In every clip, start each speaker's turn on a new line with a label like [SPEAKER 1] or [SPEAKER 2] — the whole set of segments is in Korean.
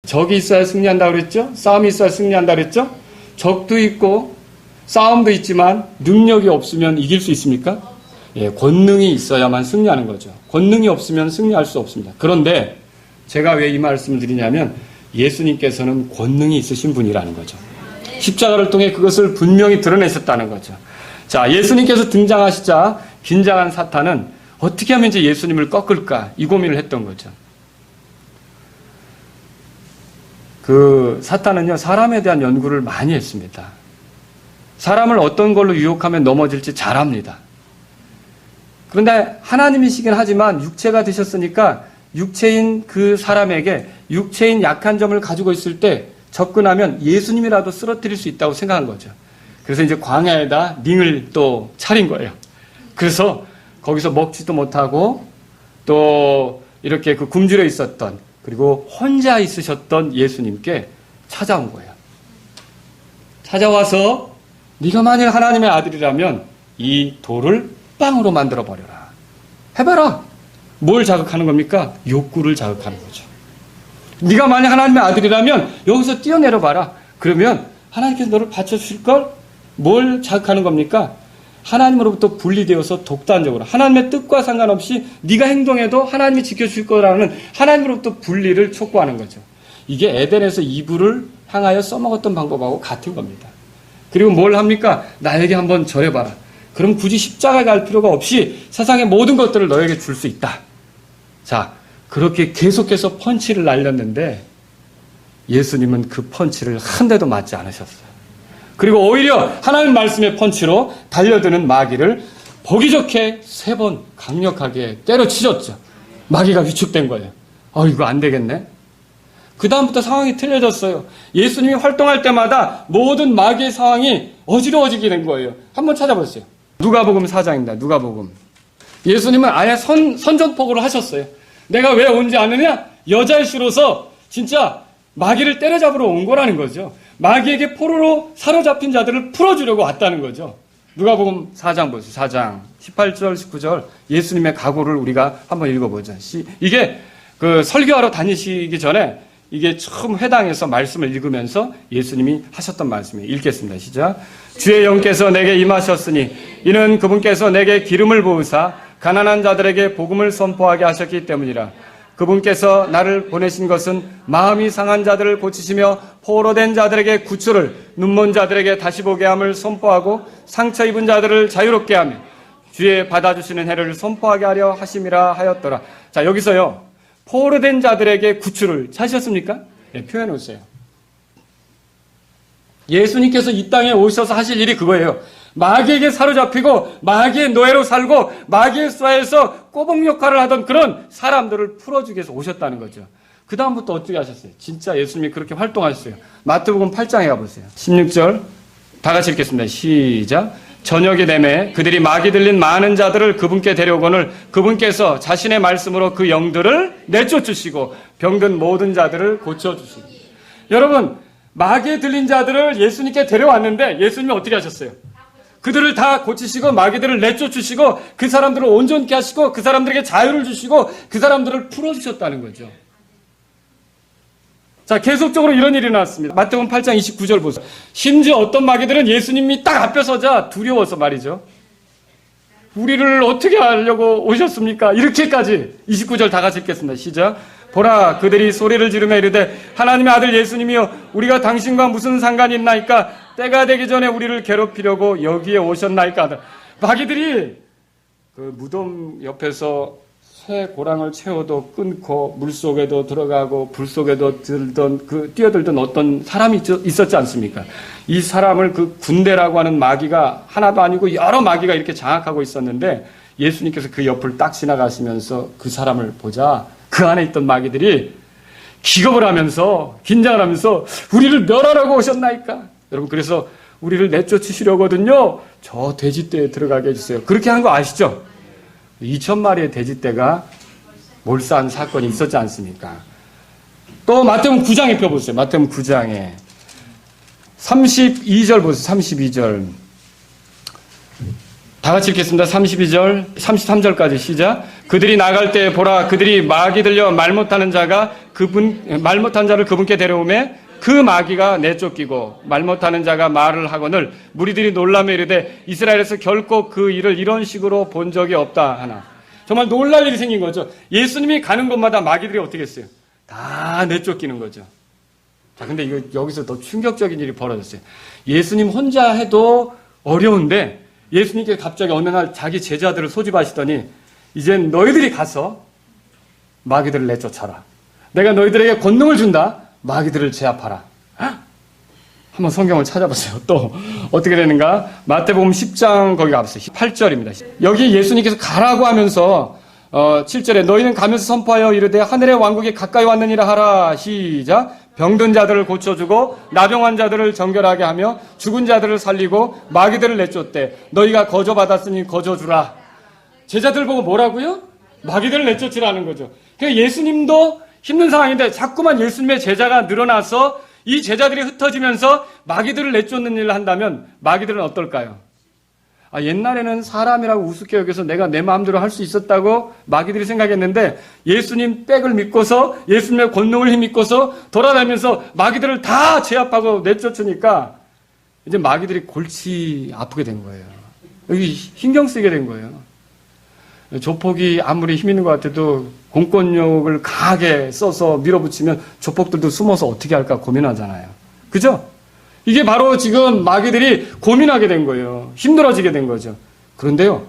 [SPEAKER 1] 적이 있어야 승리한다고 그랬죠? 싸움이 있어야 승리한다고 그랬죠? 적도 있고 싸움도 있지만 능력이 없으면 이길 수 있습니까? 예, 권능이 있어야만 승리하는 거죠. 권능이 없으면 승리할 수 없습니다. 그런데 제가 왜 이 말씀을 드리냐면 예수님께서는 권능이 있으신 분이라는 거죠. 십자가를 통해 그것을 분명히 드러내셨다는 거죠. 자, 예수님께서 등장하시자 긴장한 사탄은 어떻게 하면 이제 예수님을 꺾을까 이 고민을 했던 거죠. 그 사탄은요, 사람에 대한 연구를 많이 했습니다. 사람을 어떤 걸로 유혹하면 넘어질지 잘 압니다. 그런데 하나님이시긴 하지만 육체가 되셨으니까 육체인 그 사람에게 육체인 약한 점을 가지고 있을 때 접근하면 예수님이라도 쓰러뜨릴 수 있다고 생각한 거죠. 그래서 이제 광야에다 링을 또 차린 거예요. 그래서 거기서 먹지도 못하고 또 이렇게 그 굶주려 있었던 그리고 혼자 있으셨던 예수님께 찾아온 거예요. 찾아와서 네가 만일 하나님의 아들이라면 이 돌을 빵으로 만들어 버려라. 해봐라. 뭘 자극하는 겁니까? 욕구를 자극하는 거죠. 네가 만약 하나님의 아들이라면 여기서 뛰어내려 봐라. 그러면 하나님께서 너를 받쳐주실 걸? 뭘 자극하는 겁니까? 하나님으로부터 분리되어서 독단적으로 하나님의 뜻과 상관없이 네가 행동해도 하나님이 지켜줄 거라는 하나님으로부터 분리를 촉구하는 거죠. 이게 에덴에서 이브를 향하여 써먹었던 방법하고 같은 겁니다. 그리고 뭘 합니까? 나에게 한번 절해봐라. 그럼 굳이 십자가에 갈 필요가 없이 세상의 모든 것들을 너에게 줄 수 있다. 자, 그렇게 계속해서 펀치를 날렸는데 예수님은 그 펀치를 한 대도 맞지 않으셨어요. 그리고 오히려 하나님 말씀의 펀치로 달려드는 마귀를 보기 좋게 3번 강력하게 때려치셨죠. 마귀가 위축된 거예요. 이거 안 되겠네. 그 다음부터 상황이 틀려졌어요. 예수님이 활동할 때마다 모든 마귀의 상황이 어지러워지게 된 거예요. 한번 찾아보세요. 누가복음 4장입니다. 누가복음. 예수님은 아예 선전포고를 하셨어요. 내가 왜 온지 아느냐? 여자일수로서 진짜 마귀를 때려잡으러 온 거라는 거죠. 마귀에게 포로로 사로잡힌 자들을 풀어주려고 왔다는 거죠. 누가복음 4장 보세요. 4장 18절 19절 예수님의 각오를 우리가 한번 읽어보죠. 이게 그 설교하러 다니시기 전에 이게 처음 회당에서 말씀을 읽으면서 예수님이 하셨던 말씀이에요. 읽겠습니다. 시작. 주의 영께서 내게 임하셨으니 이는 그분께서 내게 기름을 부으사 가난한 자들에게 복음을 선포하게 하셨기 때문이라. 그분께서 나를 보내신 것은 마음이 상한 자들을 고치시며 포로된 자들에게 구출을, 눈먼 자들에게 다시 보게 함을 선포하고 상처 입은 자들을 자유롭게 하며 주의 받아주시는 해를 선포하게 하려 하심이라 하였더라. 자, 여기서요. 포로된 자들에게 구출을 찾으셨습니까? 네, 표현해 보세요. 예수님께서 이 땅에 오셔서 하실 일이 그거예요. 마귀에게 사로잡히고 마귀의 노예로 살고 마귀의 수하에서 꼬북 역할을 하던 그런 사람들을 풀어주기 위해서 오셨다는 거죠. 그 다음부터 어떻게 하셨어요? 진짜 예수님이 그렇게 활동하셨어요. 마태복음 8장에 가보세요. 16절 다 같이 읽겠습니다. 시작. 저녁이 되매 그들이 마귀 들린 많은 자들을 그분께 데려오거늘 그분께서 자신의 말씀으로 그 영들을 내쫓으시고 병든 모든 자들을 고쳐주시고. 여러분, 마귀에 들린 자들을 예수님께 데려왔는데 예수님이 어떻게 하셨어요? 그들을 다 고치시고 마귀들을 내쫓으시고 그 사람들을 온전케 하시고 그 사람들에게 자유를 주시고 그 사람들을 풀어주셨다는 거죠. 자, 계속적으로 이런 일이 나왔습니다. 마태복음 8장 29절 보세요. 심지어 어떤 마귀들은 예수님이 딱 앞에 서자 두려워서 말이죠. 우리를 어떻게 하려고 오셨습니까? 이렇게까지 29절 다 같이 읽겠습니다. 시작. 보라, 그들이 소리를 지르며 이르되 하나님의 아들 예수님이여 우리가 당신과 무슨 상관이 있나이까? 때가 되기 전에 우리를 괴롭히려고 여기에 오셨나이까? 마귀들이 그 무덤 옆에서 새 고랑을 채워도 끊고 물속에도 들어가고 불 속에도 뛰어들던 어떤 사람이 있었지 않습니까? 이 사람을 그 군대라고 하는 마귀가 하나도 아니고 여러 마귀가 이렇게 장악하고 있었는데 예수님께서 그 옆을 딱 지나가시면서 그 사람을 보자 그 안에 있던 마귀들이 기겁을 하면서 긴장을 하면서 우리를 멸하라고 오셨나이까? 여러분, 그래서 우리를 내쫓으시려거든요. 저 돼지떼에 들어가게 해주세요. 그렇게 한 거 아시죠? 2,000마리의 돼지떼가 몰사한 사건이 있었지 않습니까? 또 마태복음 9장에 펴보세요. 마태복음 9장에 32절 보세요. 32절 다 같이 읽겠습니다. 32절, 33절까지 시작. 그들이 나갈 때 보라, 그들이 마귀 들려 말 못하는 자를 그분께 데려오매 그 마귀가 내쫓기고 말 못하는 자가 말을 하거늘 무리들이 놀라며 이르되 이스라엘에서 결코 그 일을 이런 식으로 본 적이 없다 하나. 정말 놀랄 일이 생긴 거죠. 예수님이 가는 곳마다 마귀들이 어떻게 했어요? 다 내쫓기는 거죠. 자, 근데 이거 여기서 더 충격적인 일이 벌어졌어요. 예수님 혼자 해도 어려운데 예수님께서 갑자기 어느 날 자기 제자들을 소집하시더니 이젠 너희들이 가서 마귀들을 내쫓아라. 내가 너희들에게 권능을 준다. 마귀들을 제압하라. 한번 성경을 찾아보세요. 또 어떻게 되는가? 마태복음 10장 거기 가보세요. 8절입니다. 여기 예수님께서 가라고 하면서 7절에 너희는 가면서 선포하여 이르되 하늘의 왕국이 가까이 왔느니라 하라. 시작. 병든 자들을 고쳐주고 나병 환자들을 정결하게 하며 죽은 자들을 살리고 마귀들을 내쫓되 너희가 거저받았으니 거저주라. 제자들 보고 뭐라고요? 마귀들을 내쫓으라는 거죠. 그러니까 예수님도 힘든 상황인데 자꾸만 예수님의 제자가 늘어나서 이 제자들이 흩어지면서 마귀들을 내쫓는 일을 한다면 마귀들은 어떨까요? 옛날에는 사람이라고 우습게 여겨서 내가 내 마음대로 할 수 있었다고 마귀들이 생각했는데 예수님 백을 믿고서 예수님의 권능을 힘입고서 돌아다니면서 마귀들을 다 제압하고 내쫓으니까 이제 마귀들이 골치 아프게 된 거예요. 여기 신경 쓰게 된 거예요. 조폭이 아무리 힘 있는 것 같아도 공권력을 강하게 써서 밀어붙이면 조폭들도 숨어서 어떻게 할까 고민하잖아요. 그죠? 이게 바로 지금 마귀들이 고민하게 된 거예요. 힘들어지게 된 거죠. 그런데요,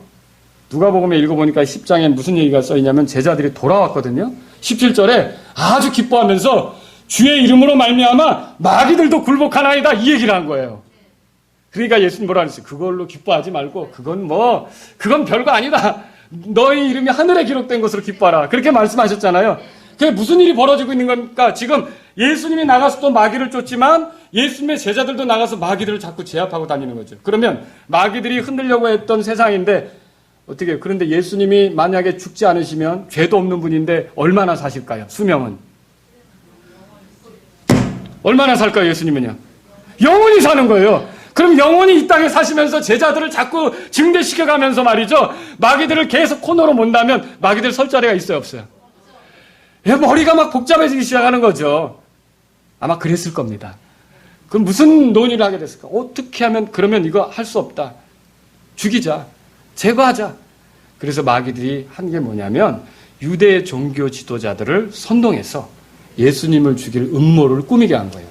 [SPEAKER 1] 누가복음에 읽어보니까 10장에 무슨 얘기가 써있냐면 제자들이 돌아왔거든요. 17절에 아주 기뻐하면서 주의 이름으로 말미암아 마귀들도 굴복하나이다 이 얘기를 한 거예요. 그러니까 예수님 뭐라 그랬어요? 그걸로 기뻐하지 말고 그건 별거 아니다. 너희 이름이 하늘에 기록된 것으로 기뻐하라. 그렇게 말씀하셨잖아요. 그게 무슨 일이 벌어지고 있는 겁니까? 지금 예수님이 나가서 또 마귀를 쫓지만 예수님의 제자들도 나가서 마귀들을 자꾸 제압하고 다니는 거죠. 그러면 마귀들이 흔들려고 했던 세상인데 어떻게 해요? 그런데 예수님이 만약에 죽지 않으시면 죄도 없는 분인데 얼마나 사실까요? 수명은? 얼마나 살까요? 예수님은요? 영원히 사는 거예요. 그럼 영원히 이 땅에 사시면서 제자들을 자꾸 증대시켜가면서 말이죠. 마귀들을 계속 코너로 몬다면 마귀들 설 자리가 있어요? 없어요? 머리가 막 복잡해지기 시작하는 거죠. 아마 그랬을 겁니다. 그럼 무슨 논의를 하게 됐을까? 어떻게 하면 그러면 이거 할 수 없다. 죽이자. 제거하자. 그래서 마귀들이 한 게 뭐냐면 유대 종교 지도자들을 선동해서 예수님을 죽일 음모를 꾸미게 한 거예요.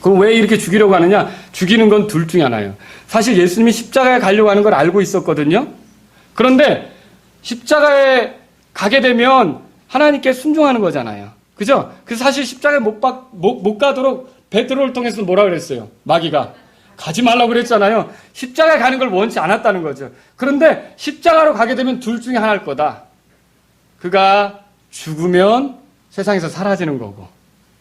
[SPEAKER 1] 그럼 왜 이렇게 죽이려고 하느냐? 죽이는 건 둘 중에 하나예요. 사실 예수님이 십자가에 가려고 하는 걸 알고 있었거든요. 그런데 십자가에 가게 되면 하나님께 순종하는 거잖아요. 그죠? 그래서 사실 십자가에 못 가도록 베드로를 통해서 뭐라 그랬어요? 마귀가. 가지 말라고 그랬잖아요. 십자가에 가는 걸 원치 않았다는 거죠. 그런데 십자가로 가게 되면 둘 중에 하나일 거다. 그가 죽으면 세상에서 사라지는 거고.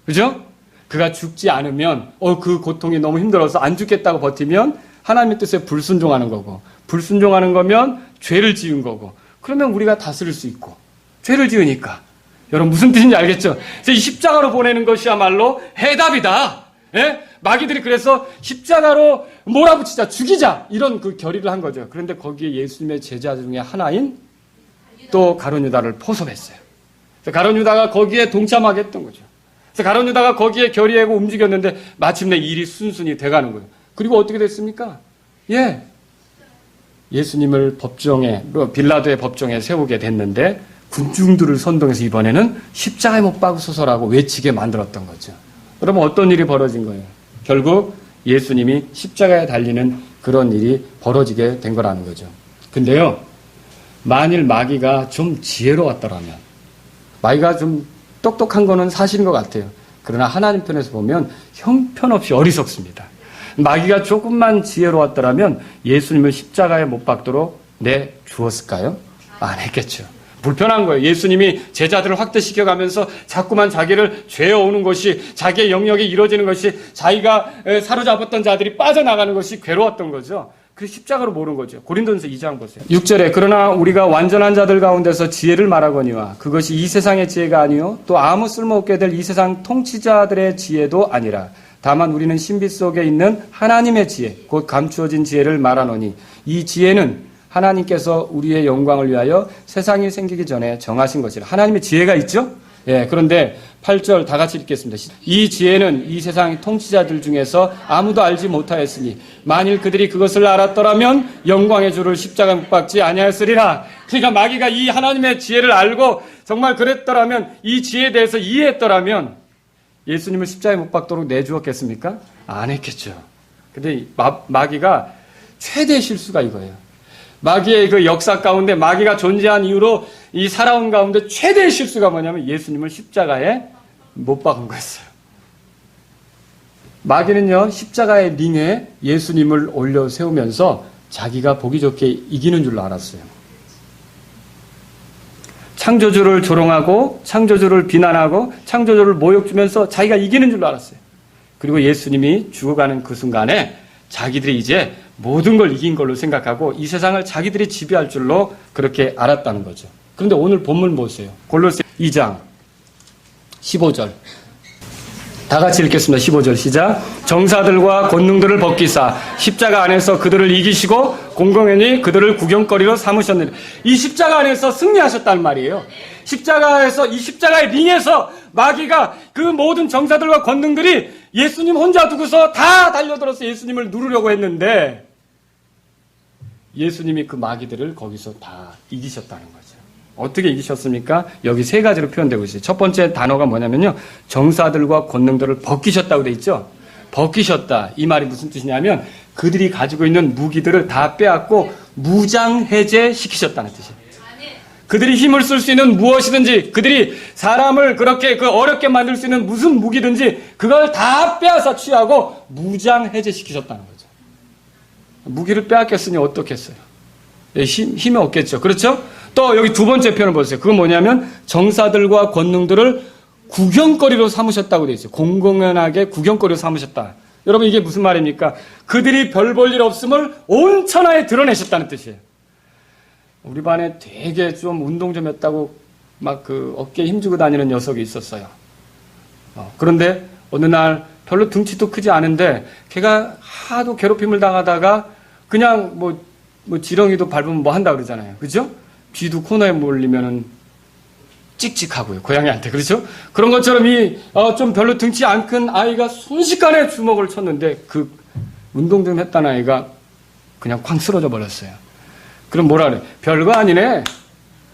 [SPEAKER 1] 그죠? 그가 죽지 않으면 그 고통이 너무 힘들어서 안 죽겠다고 버티면 하나님의 뜻에 불순종하는 거고. 불순종하는 거면 죄를 지은 거고. 그러면 우리가 다스릴 수 있고. 죄를 지으니까. 여러분 무슨 뜻인지 알겠죠? 이 십자가로 보내는 것이야말로 해답이다. 예? 마귀들이 그래서 십자가로 몰아붙이자, 죽이자 이런 그 결의를 한 거죠. 그런데 거기에 예수님의 제자 중에 하나인 또 가룟 유다를 포섭했어요. 그래서 가룟 유다가 거기에 동참하게 했던 거죠. 그래서 가룟 유다가 거기에 결의하고 움직였는데 마침내 일이 순순히 돼가는 거예요. 그리고 어떻게 됐습니까? 예수님을 법정에, 빌라도의 법정에 세우게 됐는데 군중들을 선동해서 이번에는 십자가에 못 박으소서라고 외치게 만들었던 거죠. 그러면 어떤 일이 벌어진 거예요? 결국 예수님이 십자가에 달리는 그런 일이 벌어지게 된 거라는 거죠. 근데요, 만일 마귀가 좀 지혜로웠더라면, 마귀가 좀 똑똑한 거는 사실인 것 같아요. 그러나 하나님 편에서 보면 형편없이 어리석습니다. 마귀가 조금만 지혜로웠더라면 예수님을 십자가에 못 박도록 내주었을까요? 안 했겠죠. 불편한 거예요. 예수님이 제자들을 확대시켜가면서 자꾸만 자기를 죄어오는 것이, 자기의 영역이 이루어지는 것이, 자기가 사로잡았던 자들이 빠져나가는 것이 괴로웠던 거죠. 그래서 십자가로 모른 거죠. 고린도전서 2장 보세요. 6절에 그러나 우리가 완전한 자들 가운데서 지혜를 말하거니와 그것이 이 세상의 지혜가 아니요 또 아무 쓸모없게 될 이 세상 통치자들의 지혜도 아니라 다만 우리는 신비 속에 있는 하나님의 지혜 곧 감추어진 지혜를 말하노니 이 지혜는 하나님께서 우리의 영광을 위하여 세상이 생기기 전에 정하신 것이라. 하나님의 지혜가 있죠? 예, 그런데 8절 다 같이 읽겠습니다. 이 지혜는 이 세상 통치자들 중에서 아무도 알지 못하였으니 만일 그들이 그것을 알았더라면 영광의 주를 십자가에 못 박지 아니하였으리라. 그러니까 마귀가 이 하나님의 지혜를 알고 정말 그랬더라면, 이 지혜에 대해서 이해했더라면 예수님을 십자가에 못 박도록 내주었겠습니까? 안 했겠죠. 근데 마귀가 최대 실수가 이거예요. 마귀의 그 역사 가운데, 마귀가 존재한 이후로 이 살아온 가운데 최대의 실수가 뭐냐면 예수님을 십자가에 못 박은 거였어요. 마귀는요, 십자가의 링에 예수님을 올려 세우면서 자기가 보기 좋게 이기는 줄로 알았어요. 창조주를 조롱하고 창조주를 비난하고 창조주를 모욕 주면서 자기가 이기는 줄로 알았어요. 그리고 예수님이 죽어가는 그 순간에 자기들이 이제 모든 걸 이긴 걸로 생각하고 이 세상을 자기들이 지배할 줄로 그렇게 알았다는 거죠. 그런데 오늘 본문 보세요. 골로새 2장 15절. 다 같이 읽겠습니다. 15절 시작. 정사들과 권능들을 벗기사 십자가 안에서 그들을 이기시고 공공연히 그들을 구경거리로 삼으셨느니라. 이 십자가 안에서 승리하셨단 말이에요. 십자가에서, 이 십자가의 링에서 마귀가 그 모든 정사들과 권능들이 예수님 혼자 두고서 다 달려들어서 예수님을 누르려고 했는데 예수님이 그 마귀들을 거기서 다 이기셨다는 거죠. 어떻게 이기셨습니까? 여기 세 가지로 표현되고 있어요. 첫 번째 단어가 뭐냐면요, 정사들과 권능들을 벗기셨다고 돼 있죠. 벗기셨다. 이 말이 무슨 뜻이냐면 그들이 가지고 있는 무기들을 다 빼앗고 무장해제시키셨다는 뜻이에요. 그들이 힘을 쓸 수 있는 무엇이든지, 그들이 사람을 그렇게 어렵게 만들 수 있는 무슨 무기든지 그걸 다 빼앗아 취하고 무장해제시키셨다는 거죠. 무기를 빼앗겼으니 어떻겠어요? 힘이 없겠죠. 그렇죠? 또 여기 두 번째 표현을 보세요. 그건 뭐냐면 정사들과 권능들을 구경거리로 삼으셨다고 되어 있어요. 공공연하게 구경거리로 삼으셨다. 여러분, 이게 무슨 말입니까? 그들이 별 볼 일 없음을 온 천하에 드러내셨다는 뜻이에요. 우리 반에 되게 좀 운동 좀 했다고 막 그 어깨에 힘주고 다니는 녀석이 있었어요. 그런데 어느 날 별로 등치도 크지 않은데 걔가 하도 괴롭힘을 당하다가 그냥 뭐 지렁이도 밟으면 뭐 한다 그러잖아요. 그죠? 쥐도 코너에 몰리면은 찍찍하고요. 고양이한테. 그렇죠? 그런 것처럼 좀 별로 등치 안 큰 아이가 순식간에 주먹을 쳤는데 그 운동 좀 했다는 아이가 그냥 쾅 쓰러져 버렸어요. 그럼 뭐라 그래? 별거 아니네.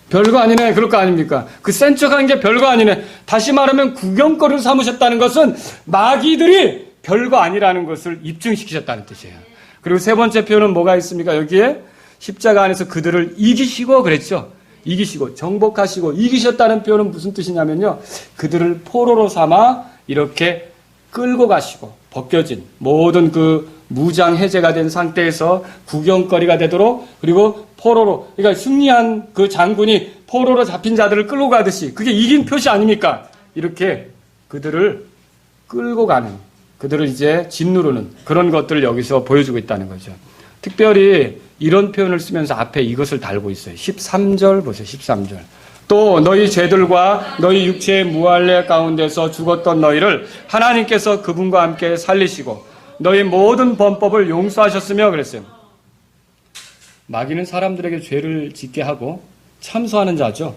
[SPEAKER 1] 별거 아니네. 그럴 거 아닙니까? 그 센 척한 게 별거 아니네. 다시 말하면 구경거리를 삼으셨다는 것은 마귀들이 별거 아니라는 것을 입증시키셨다는 뜻이에요. 그리고 세 번째 표현은 뭐가 있습니까? 여기에 십자가 안에서 그들을 이기시고 그랬죠. 이기시고 정복하시고 이기셨다는 표현은 무슨 뜻이냐면요, 그들을 포로로 삼아 이렇게 끌고 가시고 벗겨진 모든 그 무장 해제가 된 상태에서 구경거리가 되도록, 그리고 포로로, 그러니까 승리한 그 장군이 포로로 잡힌 자들을 끌고 가듯이, 그게 이긴 표시 아닙니까? 이렇게 그들을 끌고 가는, 그들을 이제 짓누르는 그런 것들을 여기서 보여주고 있다는 거죠. 특별히 이런 표현을 쓰면서 앞에 이것을 달고 있어요. 13절 보세요. 13절. 또 너희 죄들과 너희 육체의 무할례 가운데서 죽었던 너희를 하나님께서 그분과 함께 살리시고 너희 모든 범법을 용서하셨으며 그랬어요. 마귀는 사람들에게 죄를 짓게 하고 참소하는 자죠.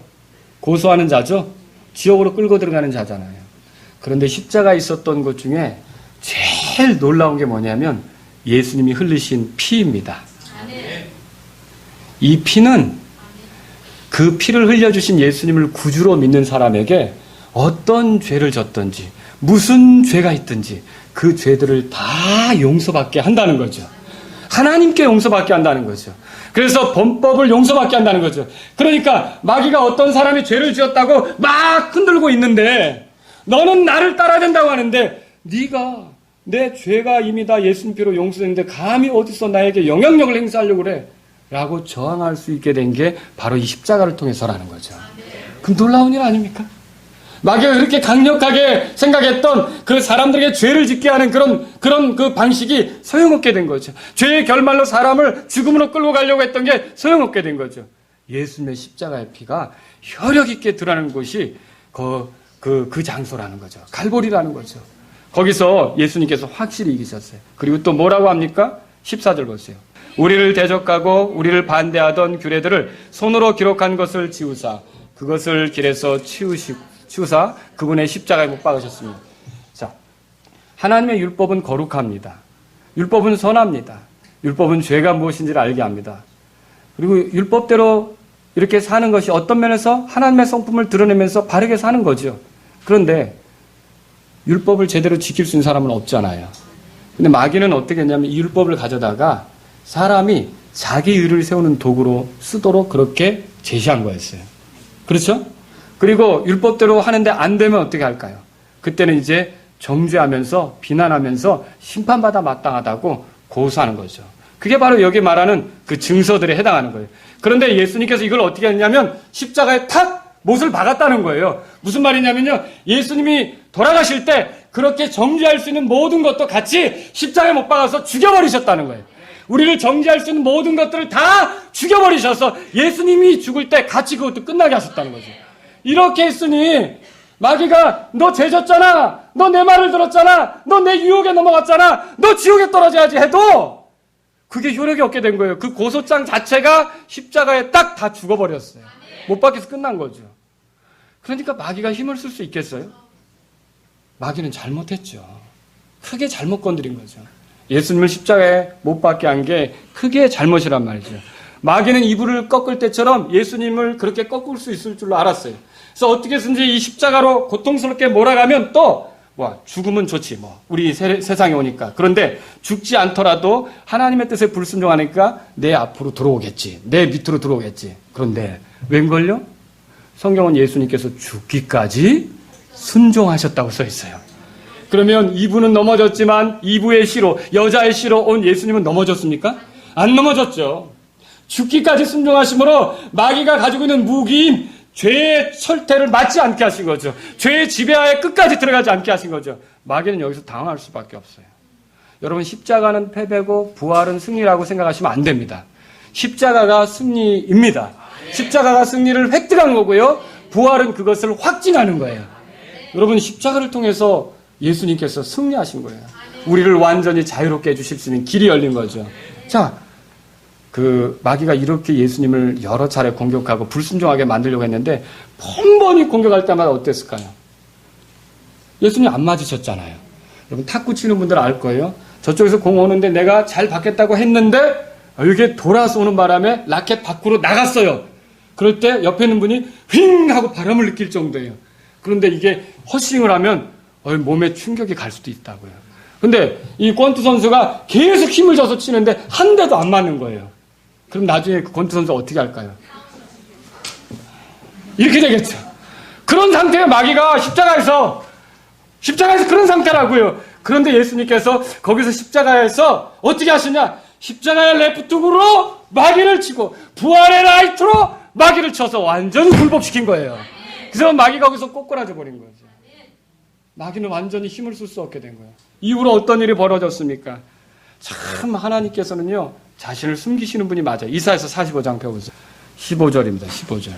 [SPEAKER 1] 고소하는 자죠. 지옥으로 끌고 들어가는 자잖아요. 그런데 십자가에 있었던 것 중에 제일 놀라운 게 뭐냐면 예수님이 흘리신 피입니다. 이 피는 그 피를 흘려주신 예수님을 구주로 믿는 사람에게 어떤 죄를 졌든지 무슨 죄가 있든지 그 죄들을 다 용서받게 한다는 거죠. 하나님께 용서받게 한다는 거죠. 그래서 범법을 용서받게 한다는 거죠. 그러니까 마귀가 어떤 사람이 죄를 지었다고 막 흔들고 있는데, 너는 나를 따라야 된다고 하는데, 네가 내 죄가 이미 다 예수님 피로 용서됐는데 감히 어디서 나에게 영향력을 행사하려고 그래? 라고 저항할 수 있게 된 게 바로 이 십자가를 통해서라는 거죠. 그럼 놀라운 일 아닙니까? 마귀가 그렇게 강력하게 생각했던 그 사람들에게 죄를 짓게 하는 그런 그 방식이 소용없게 된 거죠. 죄의 결말로 사람을 죽음으로 끌고 가려고 했던 게 소용없게 된 거죠. 예수님의 십자가의 피가 혈력 있게 드러나는 곳이 그 장소라는 거죠. 갈보리라는 거죠. 거기서 예수님께서 확실히 이기셨어요. 그리고 또 뭐라고 합니까? 14절 보세요. 우리를 대적하고 우리를 반대하던 규례들을 손으로 기록한 것을 지우사 그것을 길에서 치우사 그분의 십자가에 못 박으셨습니다. 자, 하나님의 율법은 거룩합니다. 율법은 선합니다. 율법은 죄가 무엇인지를 알게 합니다. 그리고 율법대로 이렇게 사는 것이 어떤 면에서 하나님의 성품을 드러내면서 바르게 사는 거죠. 그런데 율법을 제대로 지킬 수 있는 사람은 없잖아요. 근데 마귀는 어떻게 했냐면 이 율법을 가져다가 사람이 자기 의를 세우는 도구로 쓰도록 그렇게 제시한 거였어요. 그렇죠? 그리고 율법대로 하는데 안 되면 어떻게 할까요? 그때는 이제 정죄하면서 비난하면서 심판받아 마땅하다고 고소하는 거죠. 그게 바로 여기 말하는 그 증서들에 해당하는 거예요. 그런데 예수님께서 이걸 어떻게 했냐면 십자가에 탁 못을 박았다는 거예요. 무슨 말이냐면요. 예수님이 돌아가실 때 그렇게 정죄할 수 있는 모든 것도 같이 십자가에 못 박아서 죽여버리셨다는 거예요. 우리를 정죄할 수 있는 모든 것들을 다 죽여버리셔서 예수님이 죽을 때 같이 그것도 끝나게 하셨다는 거죠. 이렇게 했으니 마귀가 너 죄졌잖아. 너 내 말을 들었잖아. 너 내 유혹에 넘어갔잖아. 너 지옥에 떨어져야지 해도 그게 효력이 없게 된 거예요. 그 고소장 자체가 십자가에 딱 다 죽어버렸어요. 못 박혀서 끝난 거죠. 그러니까 마귀가 힘을 쓸 수 있겠어요? 마귀는 잘못했죠. 크게 잘못 건드린 거죠. 예수님을 십자가에 못 박게 한 게 크게 잘못이란 말이죠. 마귀는 이불을 꺾을 때처럼 예수님을 그렇게 꺾을 수 있을 줄로 알았어요. 그래서 어떻게든지 이 십자가로 고통스럽게 몰아가면 또 죽으면 좋지 우리 세상에 오니까. 그런데 죽지 않더라도 하나님의 뜻에 불순종하니까 내 앞으로 들어오겠지. 내 밑으로 들어오겠지. 그런데 웬걸요? 성경은 예수님께서 죽기까지 순종하셨다고 써 있어요. 그러면 이분은 넘어졌지만 이브의 씨로 여자의 씨로 온 예수님은 넘어졌습니까? 안 넘어졌죠. 죽기까지 순종하심으로 마귀가 가지고 있는 무기인 죄의 철퇴를 맞지 않게 하신 거죠. 죄의 지배하에 끝까지 들어가지 않게 하신 거죠. 마귀는 여기서 당할 수밖에 없어요. 여러분 십자가는 패배고 부활은 승리라고 생각하시면 안 됩니다. 십자가가 승리입니다. 십자가가 승리를 획득한 거고요. 부활은 그것을 확증하는 거예요. 여러분 십자가를 통해서 예수님께서 승리하신 거예요. 우리를 완전히 자유롭게 해주실 수 있는 길이 열린 거죠. 자, 마귀가 이렇게 예수님을 여러 차례 공격하고 불순종하게 만들려고 했는데 번번이 공격할 때마다 어땠을까요? 예수님 안 맞으셨잖아요. 여러분 탁구 치는 분들 알 거예요. 저쪽에서 공 오는데 내가 잘 받겠다고 했는데 이게 돌아서 오는 바람에 라켓 밖으로 나갔어요. 그럴 때 옆에 있는 분이 휙 하고 바람을 느낄 정도예요. 그런데 이게 헛스윙을 하면 몸에 충격이 갈 수도 있다고요. 근데 이 권투 선수가 계속 힘을 줘서 치는데 한 대도 안 맞는 거예요. 그럼 나중에 그 권투 선수가 어떻게 할까요? 이렇게 되겠죠. 그런 상태의 마귀가 십자가에서 그런 상태라고요. 그런데 예수님께서 거기서 십자가에서 어떻게 하시냐? 십자가의 레프트으로 마귀를 치고 부활의 라이트로 마귀를 쳐서 완전히 굴복시킨 거예요. 그래서 마귀가 거기서 꼬꾸라져 버린 거죠. 마귀는 완전히 힘을 쓸 수 없게 된 거예요. 이후로 어떤 일이 벌어졌습니까? 참 하나님께서는요 자신을 숨기시는 분이 맞아요. 이사야서 45장 펴보세요. 15절입니다. 15절.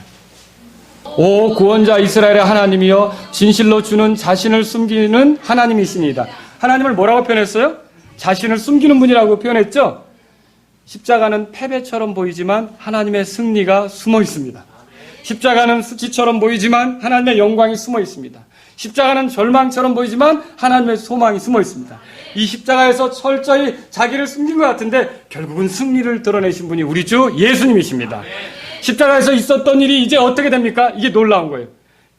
[SPEAKER 1] 오 구원자 이스라엘의 하나님이여 진실로 주는 자신을 숨기는 하나님이시니이다. 하나님을 뭐라고 표현했어요? 자신을 숨기는 분이라고 표현했죠. 십자가는 패배처럼 보이지만 하나님의 승리가 숨어 있습니다. 십자가는 수치처럼 보이지만 하나님의 영광이 숨어 있습니다. 십자가는 절망처럼 보이지만 하나님의 소망이 숨어 있습니다. 이 십자가에서 철저히 자기를 숨긴 것 같은데 결국은 승리를 드러내신 분이 우리 주 예수님이십니다. 십자가에서 있었던 일이 이제 어떻게 됩니까? 이게 놀라운 거예요.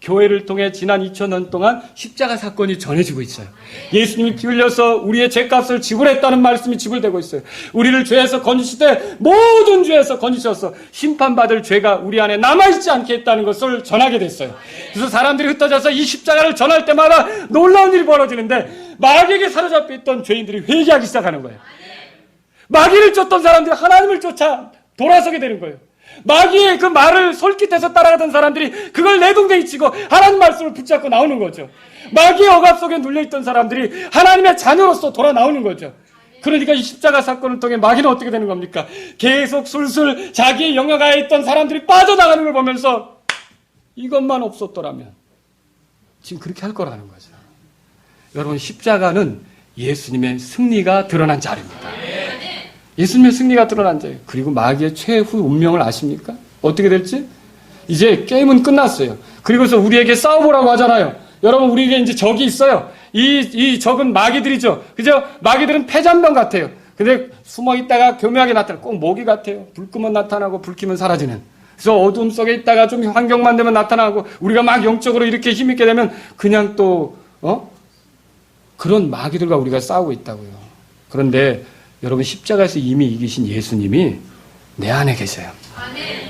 [SPEAKER 1] 교회를 통해 지난 2000년 동안 십자가 사건이 전해지고 있어요. 예수님이 피 흘려서 우리의 죄값을 지불했다는 말씀이 지불되고 있어요. 우리를 죄에서 건지실 때 모든 죄에서 건지셔서 심판받을 죄가 우리 안에 남아있지 않게 했다는 것을 전하게 됐어요. 그래서 사람들이 흩어져서 이 십자가를 전할 때마다 놀라운 일이 벌어지는데 마귀에게 사로잡혀 있던 죄인들이 회개하기 시작하는 거예요. 마귀를 쫓던 사람들이 하나님을 쫓아 돌아서게 되는 거예요. 마귀의 그 말을 솔깃해서 따라가던 사람들이 그걸 내동댕이 치고 하나님 말씀을 붙잡고 나오는 거죠. 마귀의 억압 속에 눌려있던 사람들이 하나님의 자녀로서 돌아 나오는 거죠. 그러니까 이 십자가 사건을 통해 마귀는 어떻게 되는 겁니까? 계속 술술 자기의 영역하에 있던 사람들이 빠져나가는 걸 보면서 이것만 없었더라면 지금 그렇게 할 거라는 거죠. 여러분 십자가는 예수님의 승리가 드러난 자리입니다. 예수님의 승리가 드러난 자예요. 그리고 마귀의 최후 운명을 아십니까? 어떻게 될지? 이제 게임은 끝났어요. 그리고서 우리에게 싸워보라고 하잖아요. 여러분, 우리에게 이제 적이 있어요. 이 적은 마귀들이죠. 그죠? 마귀들은 패잔병 같아요. 근데 숨어 있다가 교묘하게 나타나. 꼭 모기 같아요. 불 끄면 나타나고 불 켜면 사라지는. 그래서 어둠 속에 있다가 좀 환경만 되면 나타나고, 우리가 막 영적으로 이렇게 힘있게 되면 그냥 또 그런 마귀들과 우리가 싸우고 있다고요. 그런데 여러분, 십자가에서 이미 이기신 예수님이 내 안에 계세요.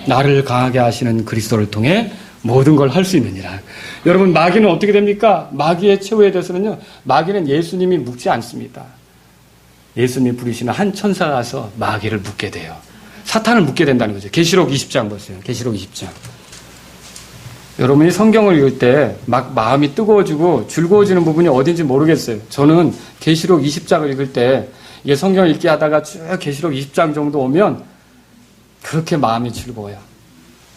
[SPEAKER 1] 나를 강하게 하시는 그리스도를 통해 모든 걸 할 수 있느니라. 여러분, 마귀는 어떻게 됩니까? 마귀의 최후에 대해서는요, 마귀는 예수님이 묶지 않습니다. 예수님이 부르시는 한 천사가 가서 마귀를 묶게 돼요. 사탄을 묶게 된다는 거죠. 계시록 20장 보세요. 계시록 20장. 여러분이 성경을 읽을 때 막 마음이 뜨거워지고 즐거워지는 부분이 어딘지 모르겠어요. 저는 계시록 20장을 읽을 때 이게 성경을 읽게 하다가 쭉 계시록 20장 정도 오면 그렇게 마음이 즐거워요.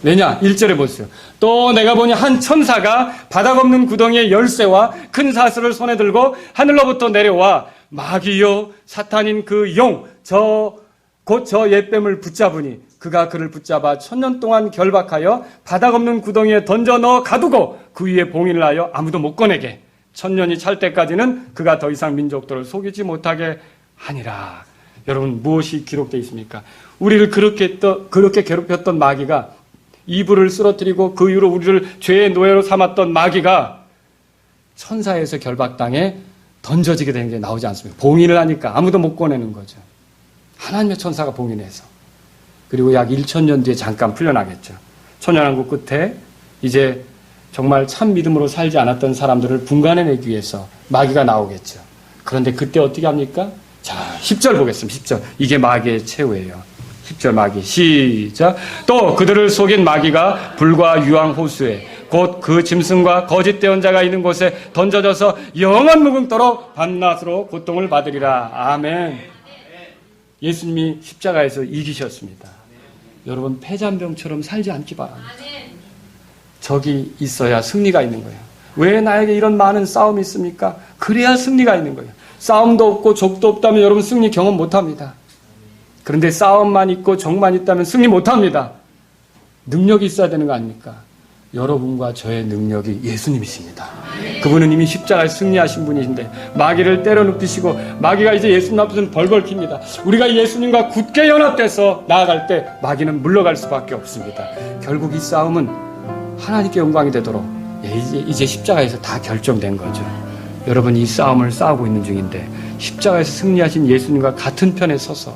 [SPEAKER 1] 왜냐? 1절에 보세요. 또 내가 보니 한 천사가 바닥 없는 구덩이의 열쇠와 큰 사슬을 손에 들고 하늘로부터 내려와 마귀요 사탄인 그 용 곧 저 옛뱀을 붙잡으니 그가 그를 붙잡아 1000년 동안 결박하여 바닥 없는 구덩이에 던져 넣어 가두고 그 위에 봉인을 하여 아무도 못 꺼내게 1000년이 찰 때까지는 그가 더 이상 민족들을 속이지 못하게 하니라. 여러분, 무엇이 기록되어 있습니까? 우리를 그렇게 괴롭혔던 마귀가, 이불을 쓰러뜨리고 그 이후로 우리를 죄의 노예로 삼았던 마귀가 천사에서 결박당해 던져지게 된 게 나오지 않습니까? 봉인을 하니까 아무도 못 꺼내는 거죠. 하나님의 천사가 봉인해서. 그리고 약 1000년 뒤에 잠깐 풀려나겠죠. 천연왕국 끝에 이제 정말 참 믿음으로 살지 않았던 사람들을 분간해내기 위해서 마귀가 나오겠죠. 그런데 그때 어떻게 합니까? 자, 10절 보겠습니다. 10절. 이게 마귀의 최후예요. 10절 마귀. 시작. 또 그들을 속인 마귀가 불과 유황 호수에 곧 그 짐승과 거짓 대언자가 있는 곳에 던져져서 영원 무궁토록 밤낮으로 고통을 받으리라. 아멘. 예수님이 십자가에서 이기셨습니다. 여러분, 패잔병처럼 살지 않기 바랍니다. 적이 있어야 승리가 있는 거예요. 왜 나에게 이런 많은 싸움이 있습니까? 그래야 승리가 있는 거예요. 싸움도 없고 적도 없다면 여러분 승리 경험 못합니다. 그런데 싸움만 있고 적만 있다면 승리 못합니다. 능력이 있어야 되는 거 아닙니까? 여러분과 저의 능력이 예수님이십니다. 그분은 이미 십자가에 승리하신 분이신데 마귀를 때려 눕히시고 마귀가 이제 예수님 앞에서는 벌벌 킵니다. 우리가 예수님과 굳게 연합돼서 나아갈 때 마귀는 물러갈 수밖에 없습니다. 결국 이 싸움은 하나님께 영광이 되도록 이제 십자가에서 다 결정된 거죠. 여러분, 이 싸움을 싸우고 있는 중인데 십자가에서 승리하신 예수님과 같은 편에 서서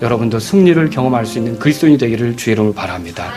[SPEAKER 1] 여러분도 승리를 경험할 수 있는 그리스도인이 되기를 주의 이름으로 바랍니다.